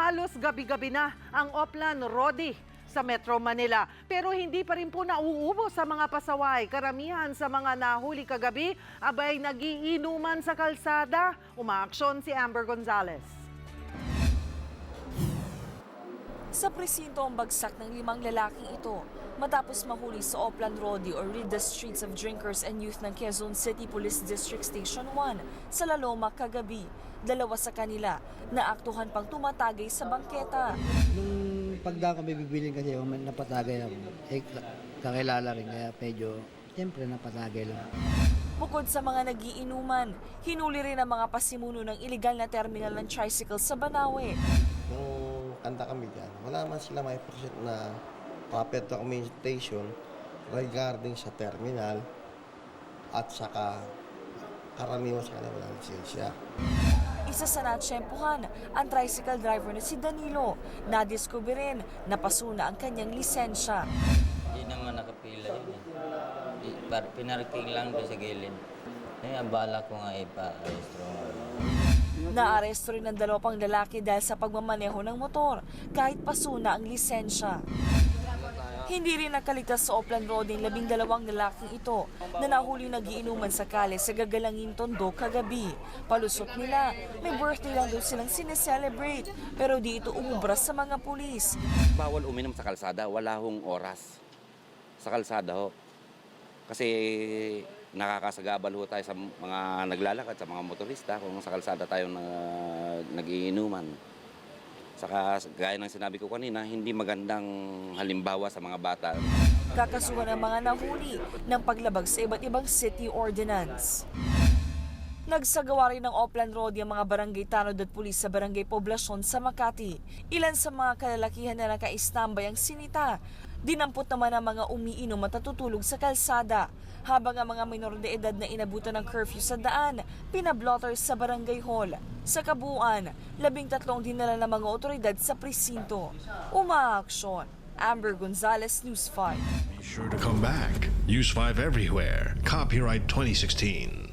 Halos gabi-gabi na ang Oplan Rodi sa Metro Manila. Pero hindi pa rin po nauubos sa mga pasaway. Karamihan sa mga nahuli kagabi abay nagiinuman sa kalsada. Umaaksyon si Amber Gonzalez. Sa presinto ang bagsak ng 5 lalaking ito matapos mahuli sa Oplan Rodi or Read the Streets of Drinkers and Youth ng Quezon City Police District Station 1 sa Laloma kagabi. 2 sa kanila naaktuhan pang tumatagay sa bangketa. Nung pagdako may bibilin kasi yung napatagay ako. Kakilala rin kaya medyo, siyempre napatagay lang. Bukod sa mga nagiinuman, hinuli rin ang mga pasimuno ng iligal na terminal ng tricycle sa Banawe. Nung kanta kami dyan, wala man sila may paksit na proper documentation regarding sa terminal at saka karamihan sa kanila walang lisensya. Isa sa natsyempuhan, ang tricycle driver na si Danilo. Nadiskubre rin na pasuna ang kanyang lisensya. Hindi naman nakapila yun eh. Pinarking lang doon sa gilid. Ang bala ko nga ipa-restro. Naaresto rin ng 2 pang lalaki dahil sa pagmamaneho ng motor kahit pasuna ang lisensya. Hindi rin nakaligtas sa Oplan Road ang 12 lalaking ito na nahuli nagiinuman sa kale sa Gagalangin Tondo kagabi. Palusot nila, may birthday lang daw silang sineselebrate pero di ito umubras sa mga pulis. Bawal uminom sa kalsada, wala hong oras sa kalsada ho. Kasi nakakasagabal ho tayo sa mga naglalakad, sa mga motorista kung sa kalsada tayo nagiinuman. Saka gaya ng sinabi ko kanina, hindi magandang halimbawa sa mga bata. Kakasuhan ang mga nahuli ng paglabag sa iba't ibang city ordinance. Nagsagawa rin ng Oplan Road ang mga barangay tanod at pulis sa barangay Poblasyon sa Makati. Ilan sa mga kalalakihan na naka-istambay ang sinita. Dinampot naman ang mga umiinom at natutulog sa kalsada. Habang ang mga minor de edad na inabutan ng curfew sa daan, pinablotter sa barangay hall. Sa kabuuan, 13 dinala ng mga otoridad sa presinto. Umaaksyon. Amber Gonzalez, News 5. Be sure to come back. Use 5 everywhere. Copyright 2016.